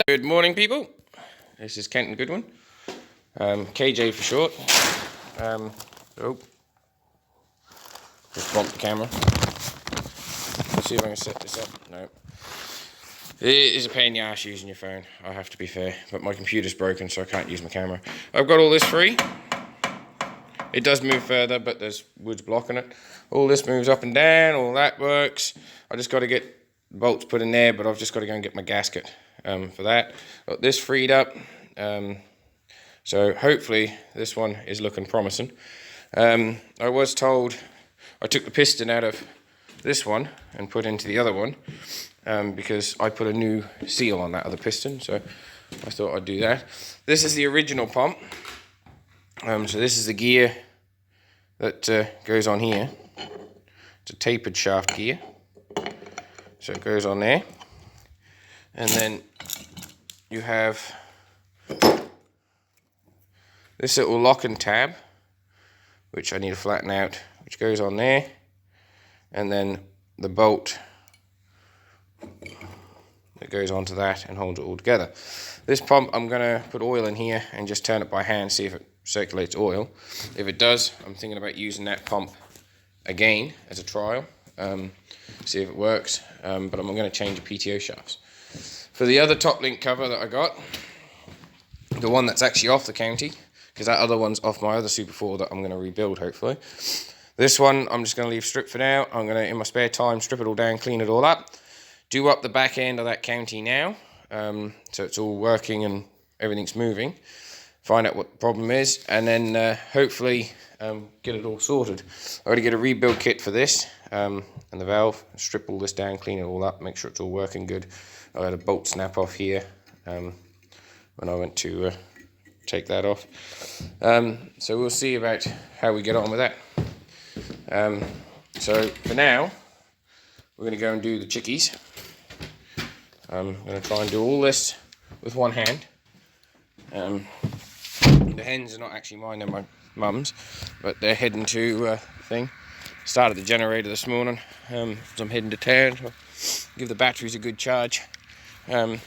Good morning, people. This is Kenton Goodwin, KJ for short. Just bumped the camera. Let's see if I can set this up. No. It is a pain in the ass using your phone, I have to be fair, but my computer's broken, so I can't use my camera. I've got all this free. It does move further, but there's woods blocking it. All this moves up and down, all that works. I just got to get bolts put in there, but I've just got to go and get my gasket for that. Got this freed up, so hopefully this one is looking promising. I was told I took the piston out of this one and put into the other one because I put a new seal on that other piston, so I thought I'd do that. This is the original pump. So this is the gear that goes on here. It's a tapered shaft gear, so it goes on there, and then you have this little lock and tab, which I need to flatten out, which goes on there, and then the bolt that goes onto that and holds it all together. This pump, I'm going to put oil in here and just turn it by hand, see if it circulates oil. If it does, I'm thinking about using that pump again as a trial, see if it works, but I'm going to change the PTO shafts. For the other top link cover that I got, the one that's actually off the county, because that other one's off my other Super 4 that I'm going to rebuild hopefully. This one I'm just going to leave stripped for now. I'm going to, in my spare time, strip it all down, clean it all up, do up the back end of that county now, so it's all working and everything's moving, find out what the problem is, and then hopefully get it all sorted. I've got to get a rebuild kit for this and the valve, strip all this down, clean it all up, make sure it's all working good. I had a bolt snap off here when I went to take that off. So we'll see about how we get on with that. So for now, we're going to go and do the chickies. I'm going to try and do all this with one hand. The hens are not actually mine, they're my mum's, but they're heading to thing. Started the generator this morning, so I'm heading to town. So give the batteries a good charge for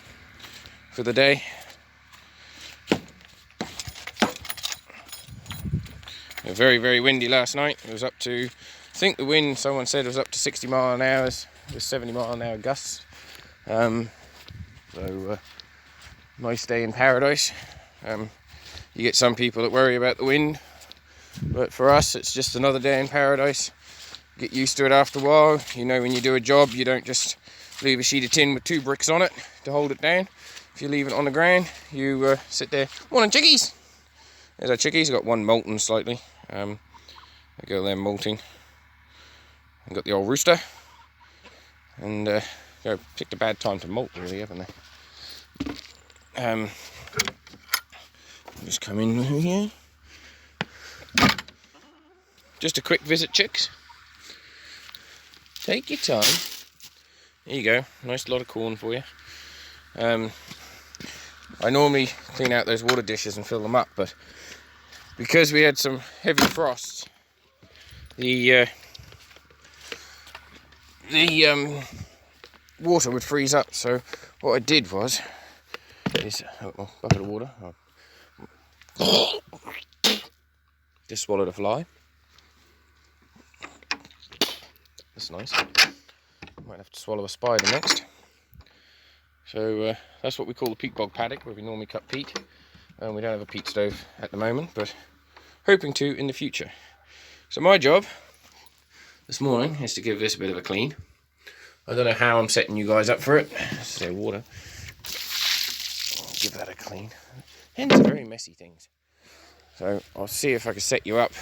the day. Very, very windy last night. It was up to, I think the wind, someone said, was up to 60 mile an hour with 70 mile an hour gusts. Nice day in paradise. You get some people that worry about the wind, but for us it's just another day in paradise. Get used to it after a while. You know, when you do a job, you don't just leave a sheet of tin with 2 bricks on it to hold it down. If you leave it on the ground, you sit there. Morning, chickies! There's our chickies. Got one molting slightly. They go there molting. And got the old rooster. And picked a bad time to molt, really, haven't they? Just come in here. Just a quick visit, chicks. Take your time. There you go. Nice lot of corn for you. I normally clean out those water dishes and fill them up, but because we had some heavy frosts, the water would freeze up. So what I did was, bucket of water. Just swallowed a fly. That's nice. Might have to swallow a spider next. So that's what we call the peat bog paddock, where we normally cut peat. We don't have a peat stove at the moment, but hoping to in the future. So my job this morning is to give this a bit of a clean. I don't know how I'm setting you guys up for it. Say water. Give that a clean. Hens are very messy things. So I'll see if I can set you up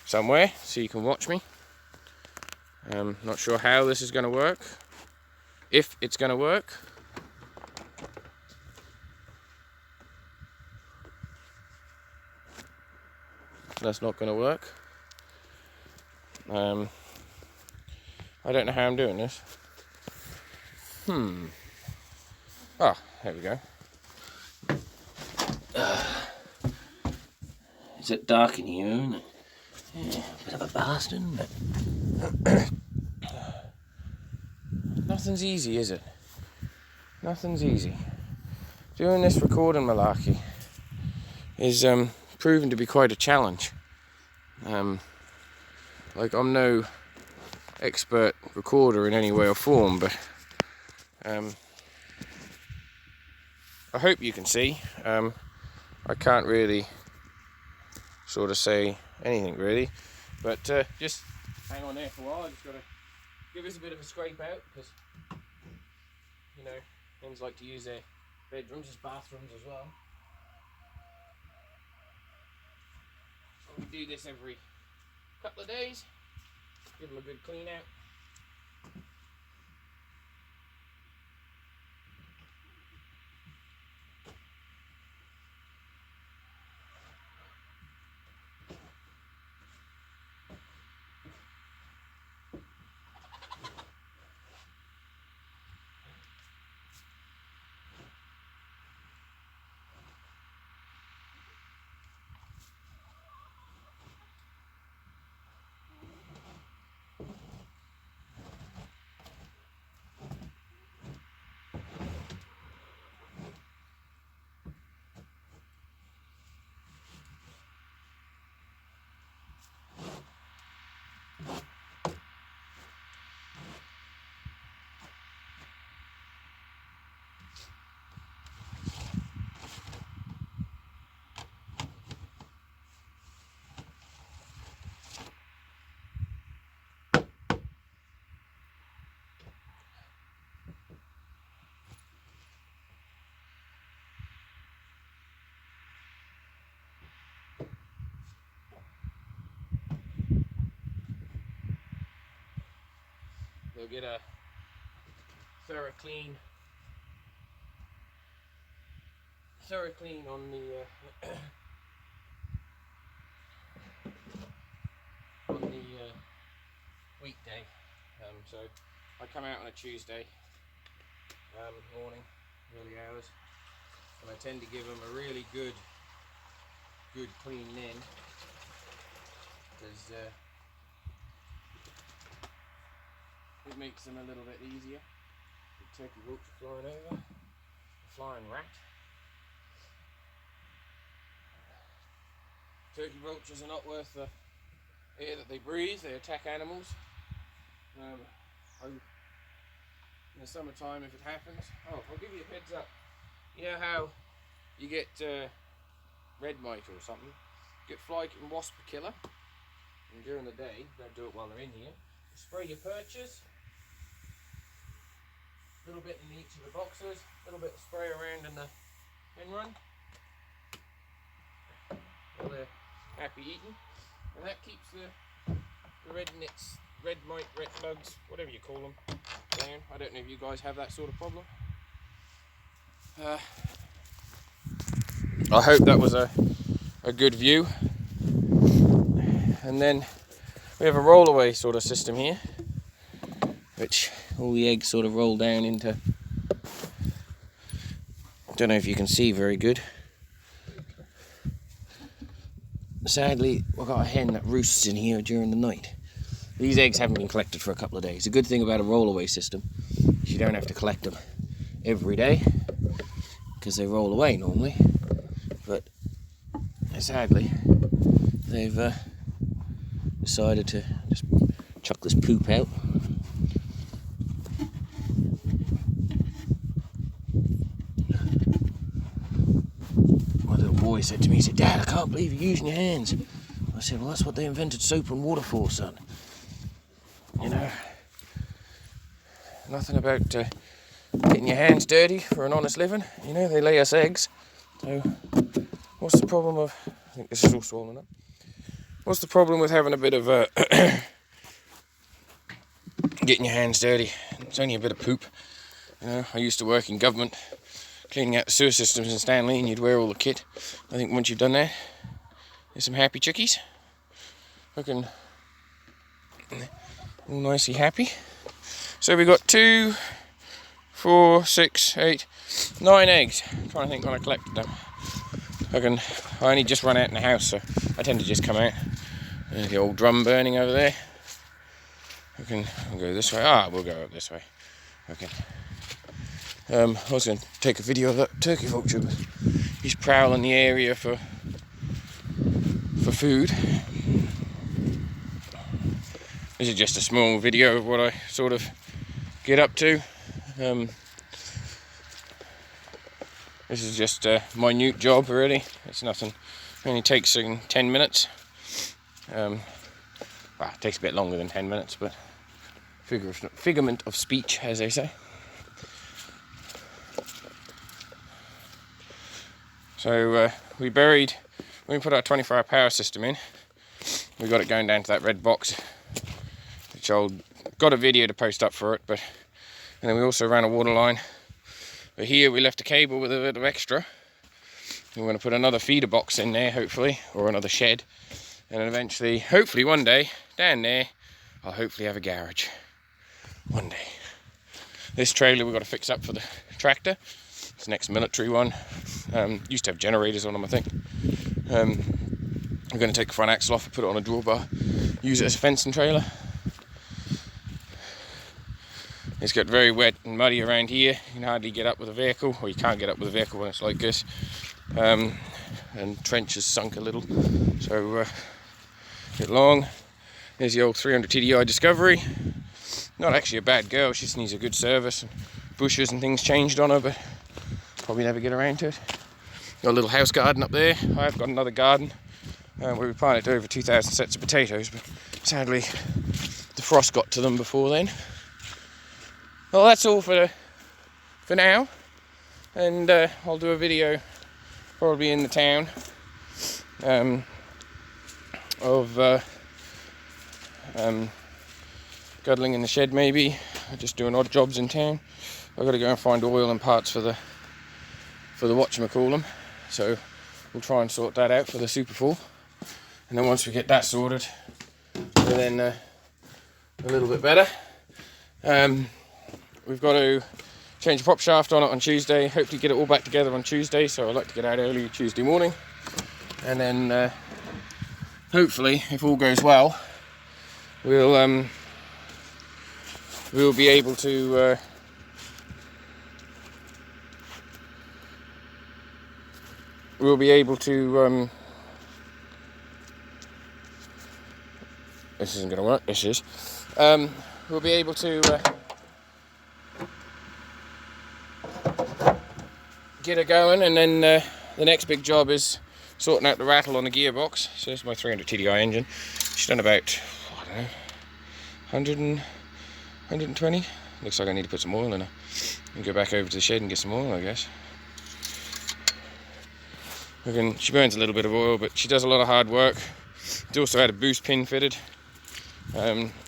somewhere so you can watch me. Not sure how this is going to work. If it's going to work. That's not going to work. I don't know how I'm doing this. Ah, there we go. It's a bit dark in here, isn't it? Yeah, bit of a bastard, isn't it? Nothing's easy, is it? Nothing's easy. doing this recording malarkey is proven to be quite a challenge. Like, I'm no expert recorder in any way or form, but I hope you can see. I can't really sort of say anything really, but just hang on there for a while. I just got to give us a bit of a scrape out, because you know, hens like to use their bedrooms as bathrooms as well. So we do this every couple of days, give them a good clean out. They'll get a thorough clean on the weekday. So I come out on a Tuesday morning, early hours, and I tend to give them a really good clean in, because it makes them a little bit easier. The turkey roach flying over, a flying rat. Turkey roaches are not worth the air that they breathe. They attack animals. In the summertime, if it happens, I'll give you a heads up. You know how you get red mite or something? You get fly and wasp killer, and during the day, don't do it while they're in here. Spray your perches. A little bit in each of the boxes, a little bit of spray around in the hen run. Well, they're happy eating, and that keeps the red nits, red mite, red bugs, whatever you call them, down. I don't know if you guys have that sort of problem. I hope that was a good view. And then we have a roll-away sort of system here, which all the eggs sort of roll down into. I don't know if you can see very good. Sadly, we've got a hen that roosts in here during the night. These eggs haven't been collected for a couple of days. The good thing about a roll-away system is you don't have to collect them every day, because they roll away normally. But sadly, they've decided to just chuck this poop out. My little boy said to me, he said, "Dad, I can't believe you're using your hands." I said, "Well, that's what they invented soap and water for, son. You know, nothing about getting your hands dirty for an honest living. You know, they lay us eggs. So, what's the problem of..." I think this is all swollen up. What's the problem with having a bit of getting your hands dirty? It's only a bit of poop. You know, I used to work in government, cleaning out the sewer systems in Stanley, and you'd wear all the kit. I think once you've done that, there's some happy chickies. Looking all nicely happy. So we got 2, 4, 6, 8, 9 eggs. I'm trying to think when I collected them. I only just run out in the house, so I tend to just come out. There's the old drum burning over there. I'll go this way. We'll go up this way. Okay. I was going to take a video of that turkey vulture, but he's prowling the area for food. This is just a small video of what I sort of get up to. This is just a minute job really. It's nothing. It only takes 10 minutes. Well, it takes a bit longer than 10 minutes, but figment of speech, as they say. So we put our 24-hour power system in. We got it going down to that red box, which got a video to post up for it. And then we also ran a water line. But here we left a cable with a bit of extra. We're going to put another feeder box in there, hopefully, or another shed. And then eventually, hopefully one day, down there, I'll hopefully have a garage. One day. This trailer we've got to fix up for the tractor. It's the next military one. Used to have generators on them, I think. We're going to take the front axle off and put it on a drawbar. Use it as a fencing trailer. It's got very wet and muddy around here. You can hardly get up with a vehicle, or you can't get up with a vehicle when it's like this. And trench is sunk a little, so get long. There's the old 300 TDI Discovery. Not actually a bad girl, she just needs a good service. Bushes and things changed on her, but probably never get around to it. Got a little house garden up there. I have got another garden where we planted over 2,000 sets of potatoes, but sadly the frost got to them before then. Well, that's all for now, and I'll do a video probably in the town of guddling in the shed maybe, just doing odd jobs in town. I've got to go and find oil and parts for the whatchamacallem, so we'll try and sort that out for the Super 4, and then once we get that sorted, we're then a little bit better. We've got to change the prop shaft on it on Tuesday, hopefully get it all back together on Tuesday, so I'd like to get out early Tuesday morning. And then hopefully, if all goes well, we'll be able to this isn't going to work, this is. We'll be able to get it going, and then the next big job is sorting out the rattle on the gearbox. So this is my 300 TDI engine. She's done about, I don't know, 120. Looks like I need to put some oil in her and go back over to the shed and get some oil, I guess. She burns a little bit of oil, but she does a lot of hard work. She's also had a boost pin fitted.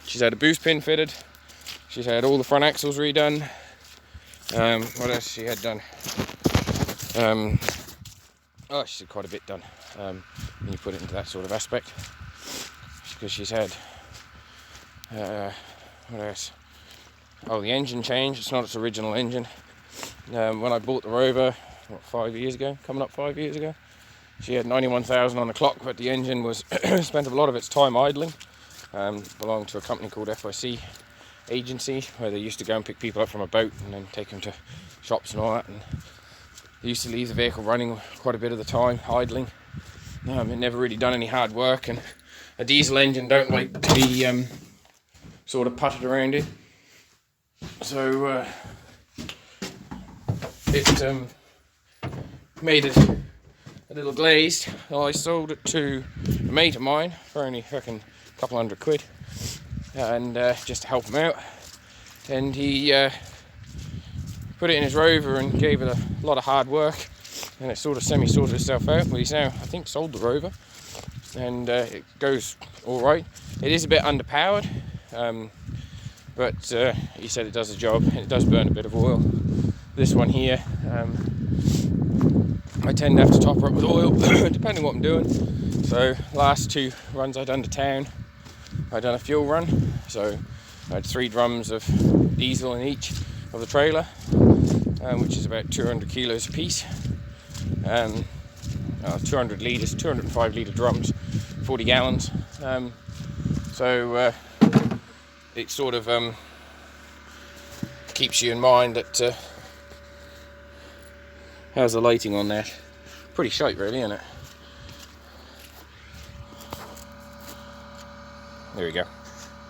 She's had a boost pin fitted. She's had all the front axles redone. What else she had done? She's had quite a bit done when you put it into that sort of aspect. Because she's had what else? Oh, the engine change. It's not its original engine. When I bought the Rover, 5 years ago, coming up 5 years ago, she had 91,000 on the clock, but the engine was spent a lot of its time idling. Belonged to a company called FIC Agency, where they used to go and pick people up from a boat and then take them to shops and all that. And they used to leave the vehicle running quite a bit of the time, idling. It never really done any hard work, and a diesel engine don't like to be sort of putted around it. So it made it a little glazed. I sold it to a mate of mine for only fucking a couple £100, and just to help him out. And he put it in his Rover and gave it a lot of hard work, and it sort of semi-sorted itself out. Well, he's now, I think, sold the Rover, and it goes all right. It is a bit underpowered, but he said it does the job, and it does burn a bit of oil. This one here, I tend to have to top her up with oil, depending what I'm doing. So last 2 runs I done to town, I done a fuel run. So I had 3 drums of diesel in each of the trailer, which is about 200 kilos a piece. 200 litres, 205 litre drums, 40 gallons. It sort of keeps you in mind that How's the lighting on that? Pretty shite really, isn't it? There we go.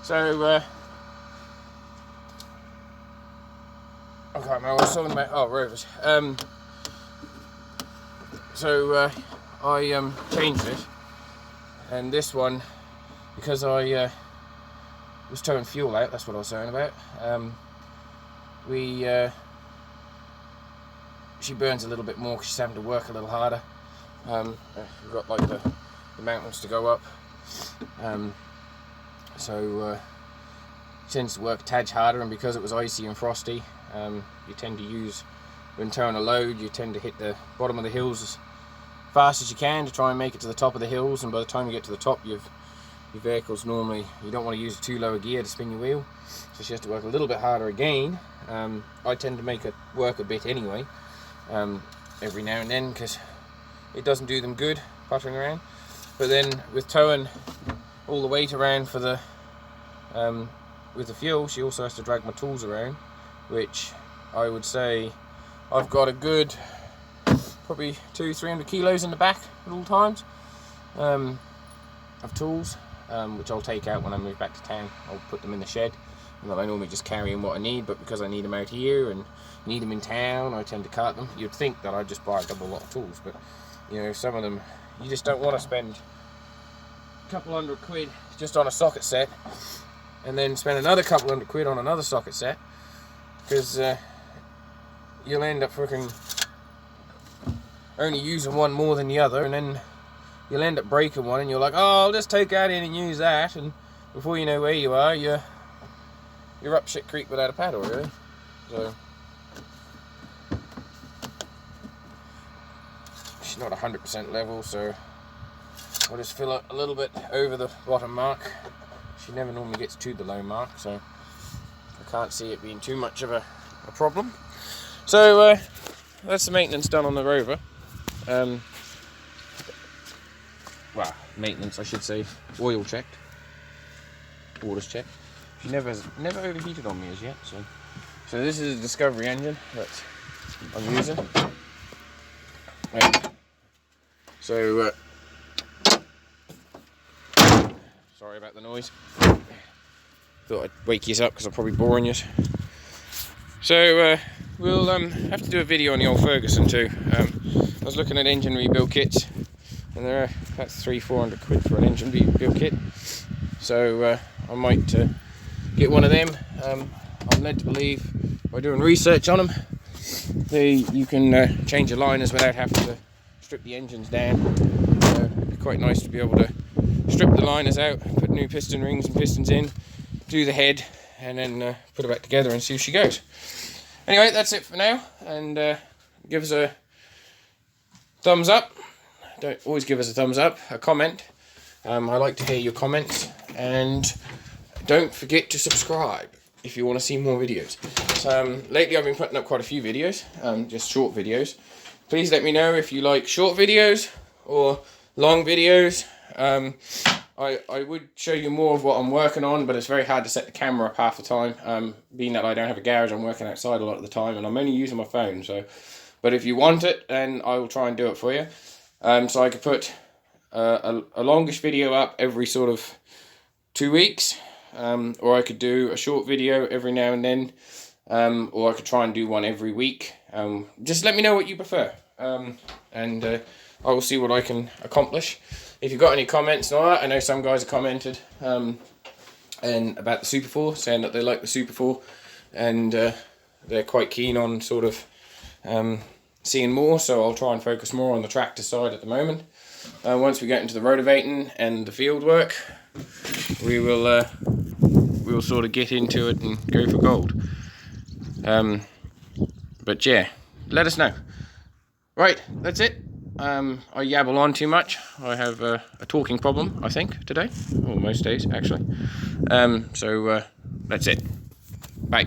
So, I can't remember what I was talking about. Oh, rovers. I changed it, and this one, because I was towing fuel out, that's what I was saying about. She burns a little bit more because she's having to work a little harder. We've got like the mountains to go up, so she tends to work a tad harder, and because it was icy and frosty, you tend to use, when towing a load, you tend to hit the bottom of the hills as fast as you can to try and make it to the top of the hills, and by the time you get to the top, your vehicle's normally, you don't want to use too low a gear to spin your wheel, so she has to work a little bit harder again. I tend to make it work a bit anyway, every now and then, because it doesn't do them good puttering around. But then with towing all the weight around for the with the fuel, she also has to drag my tools around, which I would say I've got a good probably 200-300 kilos in the back at all times of tools, which I'll take out when I move back to town. I'll put them in the shed, and then I normally just carry in what I need, but because I need them out here and need them in town, I tend to cart them. You'd think that I'd just buy a double lot of tools, but you know, some of them you just don't want to spend a couple £100 just on a socket set and then spend another couple £100 on another socket set, because you'll end up freaking only using one more than the other, and then you'll end up breaking one, and you're like, oh, I'll just take that in and use that, and before you know where you are, you're up shit creek without a paddle, really. So she's not 100% level, so I'll just fill it a little bit over the bottom mark. She never normally gets to the low mark, so I can't see it being too much of a problem. So that's the maintenance done on the Rover. Well, maintenance, I should say. Oil checked, orders checked. She never overheated on me as yet. So this is a Discovery engine that I'm using. Right. So sorry about the noise. Thought I'd wake you up because I'm probably boring you. So we'll have to do a video on the old Ferguson too. I was looking at engine rebuild kits, and they're about £300-400 for an engine rebuild kit. So I might get one of them. I'm led to believe, by doing research on them, you can change your liners without having to strip the engines down. It'd be quite nice to be able to strip the liners out, put new piston rings and pistons in, do the head, and then put it back together and see if she goes. Anyway, that's it for now, and give us a thumbs up. Don't always give us a thumbs up, a comment. I like to hear your comments, and don't forget to subscribe if you want to see more videos. So, lately I've been putting up quite a few videos, just short videos. Please let me know if you like short videos or long videos. I would show you more of what I'm working on, but it's very hard to set the camera up half the time, being that I don't have a garage. I'm working outside a lot of the time, and I'm only using my phone. So, but if you want it, then I will try and do it for you. So I could put a longish video up every sort of 2 weeks, or I could do a short video every now and then, or I could try and do one every week. Just let me know what you prefer, and I will see what I can accomplish. If you've got any comments and all that, I know some guys have commented and about the Super 4, saying that they like the Super 4, and they're quite keen on sort of seeing more, so I'll try and focus more on the tractor side at the moment. Once we get into the rotivating and the field work, we'll sort of get into it and go for gold. But yeah, let us know. Right, that's it. I yabble on too much. I have a talking problem, I think, today, or most days actually. So that's it. Bye.